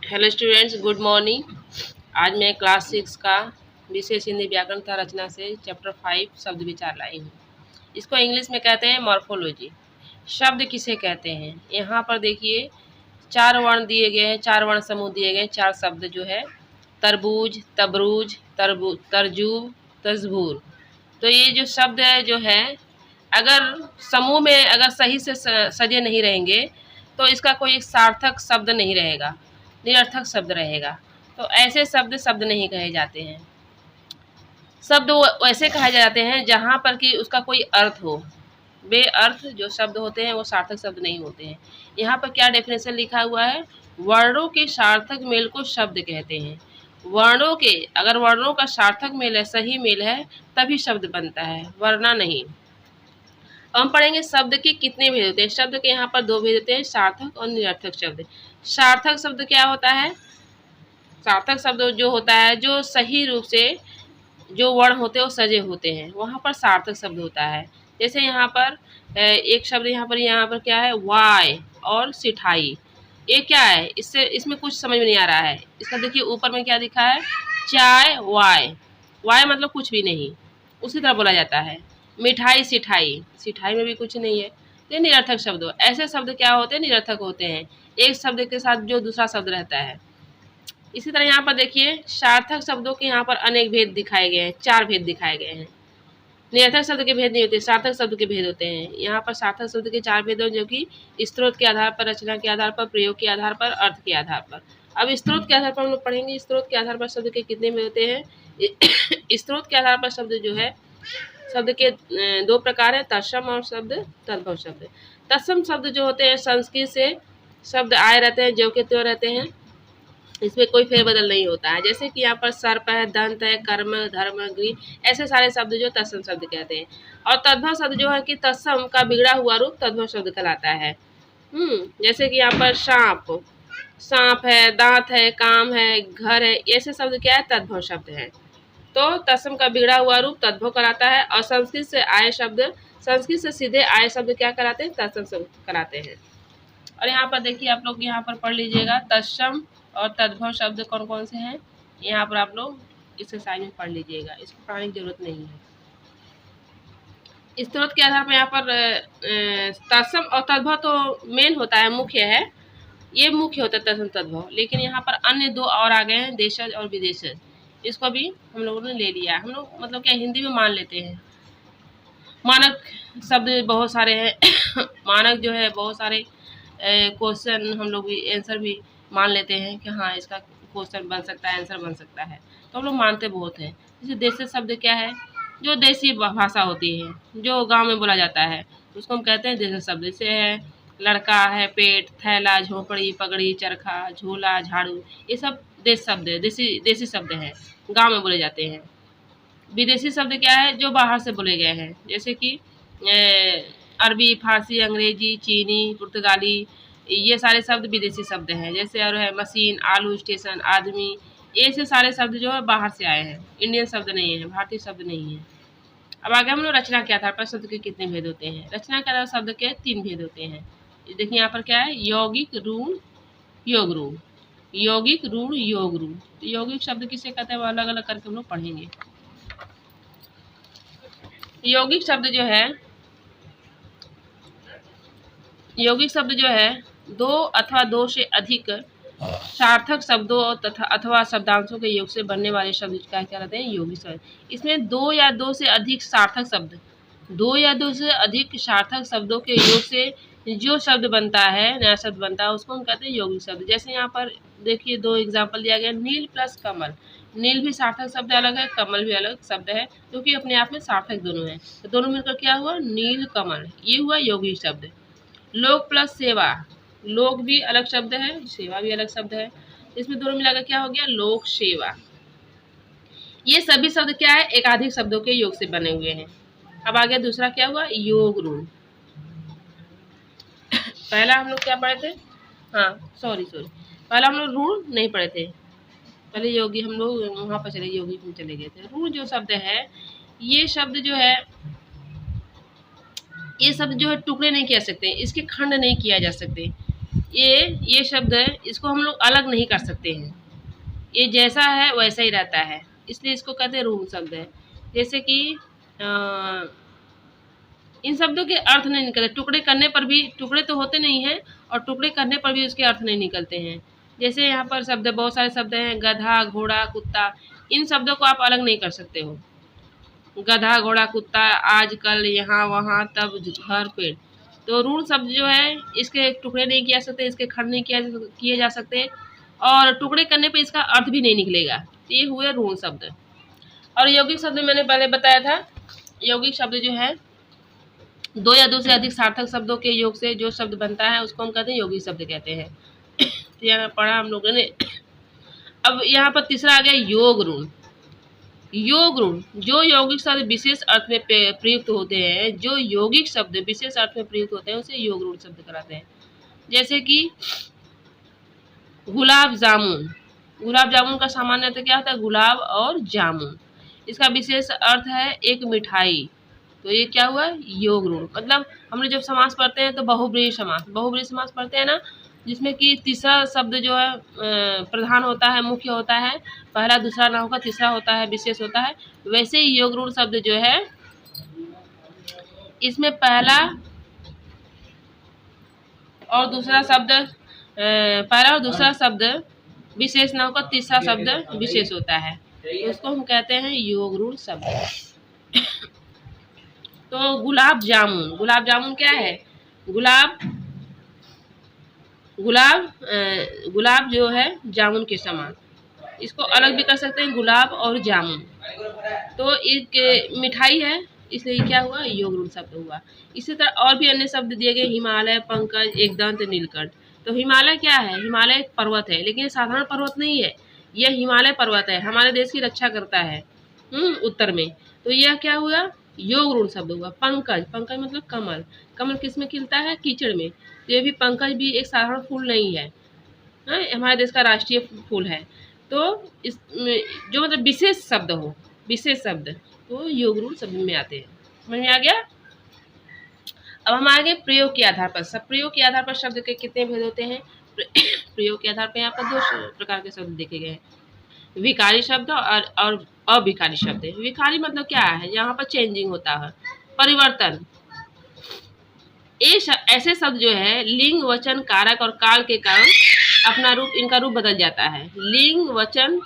Hello students, good morning. आज मैं class 6 का विशेष हिंदी व्याकरण तथा रचना से चैप्टर 5 शब्द विचार लाई हूँ। इसको इंग्लिश में कहते हैं मॉर्फोलॉजी। शब्द किसे कहते हैं? यहाँ पर देखिए 4 वर्ण दिए गए हैं, 4 वर्ण समूह दिए गए हैं, 4 शब्द जो है तरबूज, तबरूज, तरजूब, तजबूर। तो ये जो शब्द है जो है अगर समूह में अगर सही से सजे नहीं रहेंगे तो इसका कोई एक सार्थक शब्द नहीं रहेगा, निरर्थक शब्द रहेगा। तो ऐसे शब्द नहीं कहे जाते हैं। शब्द वैसे कहे जाते हैं जहाँ पर कि उसका कोई अर्थ हो। बेअर्थ जो शब्द होते हैं वो सार्थक शब्द नहीं होते हैं। यहाँ पर क्या डेफिनेशन लिखा हुआ है? वर्णों के सार्थक मेल को शब्द कहते हैं। वर्णों के अगर वर्णों का सार्थक मेल है, सही मेल है, तभी शब्द बनता है, वरना नहीं। हम पढ़ेंगे शब्द के कितने भेद होते हैं। शब्द के यहाँ पर 2 भेद होते हैं, सार्थक और निरर्थक शब्द। सार्थक शब्द क्या होता है? सार्थक शब्द जो होता है जो सही रूप से जो वर्ण होते हैं वो सजे होते हैं, वहाँ पर सार्थक शब्द होता है। जैसे यहाँ पर एक शब्द यहाँ पर क्या है? वाय और सिठाई। ये क्या है? इसमें कुछ समझ में नहीं आ रहा है। इसका देखिए ऊपर में क्या दिखा है? चाय वाय। वाय मतलब कुछ भी नहीं, उसी तरह बोला जाता है। मिठाई सिठाई, सिठाई में भी कुछ नहीं है। ये निरर्थक शब्द हो। ऐसे शब्द क्या होते हैं? निरर्थक होते हैं, एक शब्द के साथ जो दूसरा शब्द रहता है। इसी तरह यहाँ पर देखिए सार्थक शब्दों के यहाँ पर अनेक भेद दिखाए गए हैं, 4 भेद दिखाए गए हैं। निरर्थक शब्द के भेद नहीं होते, सार्थक शब्द के भेद होते हैं। यहाँ पर सार्थक शब्द के 4 भेद हैं, जो कि स्रोत के आधार पर, रचना के आधार पर, प्रयोग के आधार पर, अर्थ के आधार पर। अब स्रोत के आधार पर हम लोग पढ़ेंगे। स्रोत के आधार पर शब्द के कितने भेद होते हैं? स्रोत के आधार पर शब्द जो है, शब्द के 2 प्रकार है, तत्सम और शब्द तद्भव शब्द। तत्सम शब्द जो होते हैं संस्कृत से शब्द आए रहते हैं, जो के त्यों रहते हैं, इसमें कोई फेरबदल नहीं होता है। जैसे कि यहाँ पर सर्प है, दंत है, कर्म, धर्म, गृह, ऐसे सारे शब्द जो तत्सम शब्द कहते हैं। और तद्भव शब्द जो है कि तत्सम का बिगड़ा हुआ रूप तद्भव शब्द कहलाता है। जैसे कि यहाँ पर सांप है, दांत है, काम है, घर है, ऐसे शब्द क्या है? तद्भव शब्द है। तो तत्सम का बिगड़ा हुआ रूप तद्भव कराता है। और संस्कृत से सीधे आए शब्द क्या कराते हैं? तत्सम शब्द कराते हैं। और यहाँ पर देखिए आप लोग यहाँ पर पढ़ लीजिएगा तत्सम और तद्भव शब्द कौन कौन से हैं। यहाँ पर आप लोग इसे साइड में पढ़ लीजिएगा, इसको पढ़ने की जरूरत नहीं है। स्रोत के आधार पर यहाँ पर तत्सम और तद्भव तो मेन होता है, मुख्य है, ये मुख्य होता है तत्सम तद्भव। लेकिन यहाँ पर अन्य 2 और आ गए हैं, देशज और विदेशज। इसको भी हम लोगों ने ले लिया। हम लोग मतलब क्या हिंदी में मान लेते हैं। मानक शब्द बहुत सारे हैं मानक जो है बहुत सारे क्वेश्चन हम लोग भी आंसर भी मान लेते हैं कि हाँ इसका क्वेश्चन बन सकता है, आंसर बन सकता है, तो हम लोग मानते बहुत हैं। जैसे देशी शब्द क्या है? जो देसी भाषा होती है, जो गांव में बोला जाता है, उसको हम कहते हैं देशी शब्द। जैसे है लड़का है, पेट, थैला, झोपड़ी, पगड़ी, चरखा, झोला, झाड़ू, ये सब देश शब्द है, देसी शब्द है, गाँव में बोले जाते हैं। विदेशी शब्द क्या है? जो बाहर से बोले गए हैं, जैसे कि अरबी, फारसी, अंग्रेजी, चीनी, पुर्तगाली, ये सारे शब्द विदेशी शब्द हैं। जैसे और है मशीन, आलू, स्टेशन, आदमी, ये से सारे शब्द जो है बाहर से आए हैं, इंडियन शब्द नहीं है, भारतीय शब्द नहीं है। अब आगे हम लोग रचना के आधार पर शब्द के कितने भेद होते हैं। रचना के आधार पर शब्द के 3 भेद होते हैं। देखिए यहाँ पर क्या है? यौगिक, ऋण, योग रूढ़। यौगिक, ऋण, योग रूढ़। यौगिक शब्द किसे कहते हैं वो अलग अलग करके हम लोग पढ़ेंगे। यौगिक शब्द जो है 2 अथवा 2 से अधिक सार्थक शब्दों तथा अथवा शब्दांशों के योग से बनने वाले शब्द क्या कहलाते हैं? यौगिक शब्द। इसमें 2 या 2 से अधिक सार्थक शब्द, 2 या 2 से अधिक सार्थक शब्दों के योग से जो शब्द बनता है, नया शब्द बनता है, उसको हम कहते हैं यौगिक शब्द। जैसे यहाँ पर देखिए 2 एग्जाम्पल दिया गया, नील प्लस कमल। नील भी सार्थक शब्द अलग है, कमल भी अलग शब्द है, क्योंकि अपने आप में सार्थक दोनों हैं। तो दोनों मिलकर क्या हुआ? नील कमल, ये हुआ यौगिक शब्द। लोक प्लस सेवा, लोक भी अलग शब्द है, सेवा भी अलग शब्द है, इसमें दोनों मिलाकर क्या हो गया? लोक सेवा। ये सभी शब्द क्या है? एकाधिक शब्दों के योग से बने हुए हैं। अब आगे दूसरा क्या हुआ? योग रूढ़। पहला हम लोग क्या पढ़े थे? सॉरी पहला हम लोग रूढ़ नहीं पढ़े थे, पहले योगी हम लोग वहाँ पर योगी में चले गए थे। रूढ़ जो शब्द है, ये शब्द जो है टुकड़े नहीं किया सकते, इसके खंड नहीं किया जा सकते। ये शब्द है, इसको हम लोग अलग नहीं कर सकते हैं, ये जैसा है वैसा ही रहता है, इसलिए इसको कहते हैं ऋण शब्द है। जैसे कि इन शब्दों के अर्थ नहीं निकलते, टुकड़े करने पर भी, टुकड़े तो होते नहीं हैं और टुकड़े करने पर भी उसके अर्थ नहीं निकलते हैं। जैसे यहाँ पर शब्द, बहुत सारे शब्द हैं, गधा, घोड़ा, कुत्ता, इन शब्दों को आप अलग नहीं कर सकते हो। गधा, घोड़ा, कुत्ता, आज, कल, यहाँ, वहाँ, तब, घर, पेड़। तो ऋण शब्द जो है, इसके टुकड़े नहीं किया सकते, इसके खंड नहीं किए जा सकते, और टुकड़े करने पे इसका अर्थ भी नहीं निकलेगा। ये हुए ऋण शब्द। और यौगिक शब्द मैंने पहले बताया था, यौगिक शब्द जो है, दो या दो से अधिक सार्थक शब्दों के योग से जो शब्द बनता है उसको हम कहते हैं यौगिक शब्द कहते हैं। तो यहाँ पढ़ा हम लोगों ने। अब यहाँ पर तीसरा आ गया योग ऋण। योग ऋण, जो यौगिक शब्द विशेष अर्थ में प्रयुक्त होते हैं, जो यौगिक शब्द विशेष अर्थ में प्रयुक्त होते हैं उसे योग ऋण शब्द कहलाते हैं। जैसे कि गुलाब जामुन, गुलाब जामुन का सामान्य अर्थ क्या होता है? गुलाब और जामुन। इसका विशेष अर्थ है एक मिठाई, तो ये क्या हुआ? योग ऋण। मतलब हम लोग जब समास पढ़ते हैं तो बहुब्रीहि समास, बहुब्रीहि समास पढ़ते हैं ना, जिसमें कि तीसरा शब्द जो है प्रधान होता है, मुख्य होता है, पहला दूसरा ना होगा, तीसरा होता है, विशेष होता है। वैसे ही योग ऋण शब्द जो है, इसमें पहला और दूसरा शब्द, पहला और दूसरा शब्द विशेष ना होकर तीसरा शब्द विशेष होता है, तो उसको हम कहते हैं योग ऋण शब्द। तो गुलाब जामुन, गुलाब जामुन क्या है? गुलाब, गुलाब गुलाब जो है जामुन के समान, इसको अलग भी कर सकते हैं, गुलाब और जामुन। तो एक मिठाई है, इसलिए क्या हुआ? योग ऋण शब्द हुआ। इसी तरह और भी अन्य शब्द दिए गए, हिमालय, पंकज, एकदंत, नीलकंठ। तो हिमालय क्या है? हिमालय एक पर्वत है, लेकिन साधारण पर्वत नहीं है, यह हिमालय पर्वत है, हमारे देश की रक्षा करता है उत्तर में। तो यह क्या हुआ? योग ऋण शब्द हुआ। पंकज, पंकज मतलब कमल, कमल किस में खिलता है? कीचड़ में। तो ये भी पंकज भी एक साधारण फूल नहीं है, हमारे देश का राष्ट्रीय फूल है। तो इस जो मतलब विशेष शब्द हो, विशेष शब्द, तो योग ऋण शब्द में आते हैं। समझ में आ गया? अब हम आगे प्रयोग के आधार पर। सब प्रयोग के आधार पर शब्द के कितने भेद होते हैं? प्रयोग के आधार पर यहाँ पर दो प्रकार के शब्द देखे गए हैं, विकारी शब्द और अविकारी शब्द। विकारी मतलब क्या है? यहाँ पर चेंजिंग होता है, परिवर्तन। ऐसे शब्द जो है लिंग, वचन, कारक और काल के कारण अपना रूप, इनका रूप बदल जाता है। लिंग, वचन,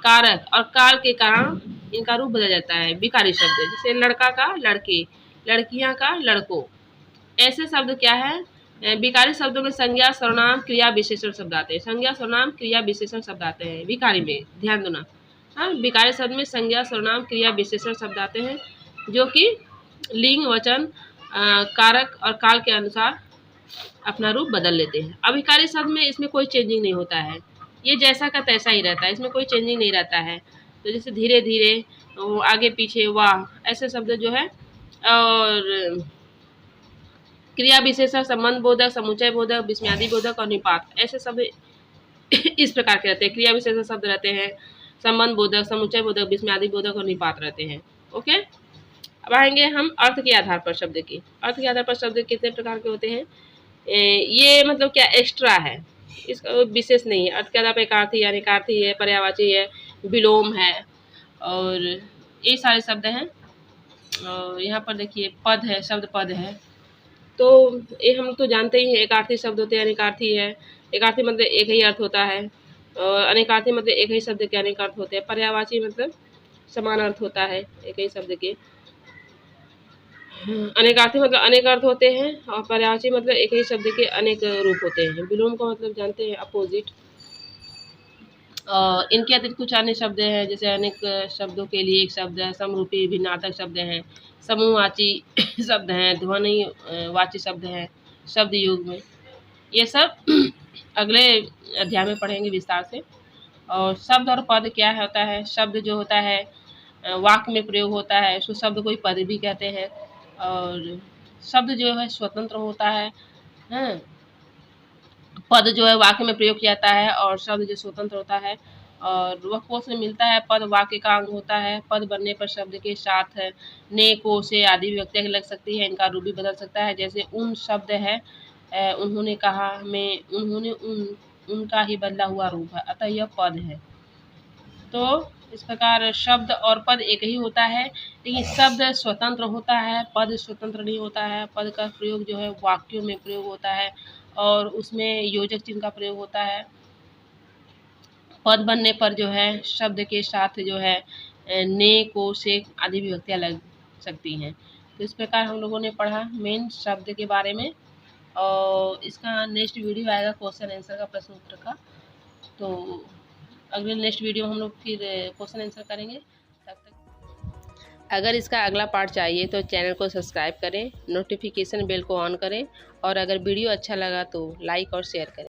कारक और काल के कारण इनका रूप बदल जाता है, विकारी शब्द। जैसे लड़का का लड़के, लड़कियां का लड़कों। ऐसे शब्द क्या है? विकारी शब्दों में संज्ञा, सर्वनाम, क्रिया, विशेषण शब्द आते हैं। संज्ञा, सर्वनाम, क्रिया, विशेषण शब्द आते हैं विकारी में, ध्यान देना। हाँ, विकारी शब्द में संज्ञा, सर्वनाम, क्रिया, विशेषण शब्द आते हैं, जो कि लिंग, वचन, कारक और काल के अनुसार अपना रूप बदल लेते हैं। अविकारी शब्द में इसमें कोई चेंजिंग नहीं होता है, ये जैसा का तैसा ही रहता है, इसमें कोई चेंजिंग नहीं रहता है। तो जैसे धीरे धीरे, आगे पीछे, वाह, ऐसे शब्द जो है। और क्रिया, विशेषण, संबंध बोधक, समुच्चय बोधक, विस्मयादि बोधक और निपात, ऐसे शब्द इस प्रकार के रहते हैं। क्रिया विशेषण शब्द रहते हैं, संबंध बोधक, समुच्चय बोधक, विस्मयादि बोधक और निपात रहते हैं। ओके, अब आएंगे हम अर्थ के आधार पर शब्द की। अर्थ के आधार पर शब्द कितने प्रकार के होते हैं? ये मतलब क्या एक्स्ट्रा है, इसका विशेष नहीं है। अर्थ के आधार पर एकार्थी है, अनेकार्थी है, पर्यायवाची है, विलोम है, और ये सारे शब्द हैं। और यहाँ पर देखिए पद है, शब्द पद है। तो ये हम तो जानते ही हैं, एकार्थी शब्द होते हैं, अनेकार्थी है। एकार्थी मतलब एक ही अर्थ होता है, और अनेकार्थी मतलब एक ही शब्द के अनेक अर्थ होते हैं। पर्यायवाची मतलब समान अर्थ होता है एक ही शब्द के। अनेकार्थी मतलब अनेक अर्थ होते हैं, और पर्यायवाची मतलब एक ही शब्द के अनेक रूप होते हैं। विलोम का मतलब जानते हैं, अपोजिट। इनके अतिरिक्त कुछ अन्य शब्द हैं, जैसे अनेक शब्दों के लिए एक शब्द है, समरूपी, भिन्नार्थक शब्द हैं, समूहवाची शब्द हैं, ध्वनि वाची शब्द हैं, शब्द युग में। ये सब अगले अध्याय में पढ़ेंगे विस्तार से। और शब्द और पद क्या होता है? शब्द जो होता है वाक्य में प्रयोग होता है, उसको शब्द कोई पद भी कहते हैं। और शब्द जो है स्वतंत्र होता है, पद जो है वाक्य में प्रयोग किया जाता है, और शब्द जो स्वतंत्र होता है और वह को से मिलता है। पद वाक्य का अंग होता है। पद बनने पर शब्द के साथ ने, को, से आदि व्यक्तियाँ लग सकती है, इनका रूप भी बदल सकता है। जैसे उन शब्द है, उन्होंने कहा, मैं, उन्होंने, उनका ही बदला हुआ रूप है, अतः यह पद है। तो इस प्रकार शब्द और पद एक ही होता है, लेकिन शब्द स्वतंत्र होता है, पद स्वतंत्र नहीं होता है। पद का प्रयोग जो है वाक्यों में प्रयोग होता है और उसमें योजक चिन्ह का प्रयोग होता है। पद बनने पर जो है शब्द के साथ जो है ने, को, से आदि विभक्तियाँ लग सकती हैं। तो इस प्रकार हम लोगों ने पढ़ा मेन शब्द के बारे में, और इसका नेक्स्ट वीडियो आएगा क्वेश्चन आंसर का, प्रश्न उत्तर का। तो अगले नेक्स्ट वीडियो में हम लोग फिर क्वेश्चन आंसर करेंगे। तब तक अगर इसका अगला पार्ट चाहिए तो चैनल को सब्सक्राइब करें, नोटिफिकेशन बेल को ऑन करें, और अगर वीडियो अच्छा लगा तो लाइक और शेयर करें।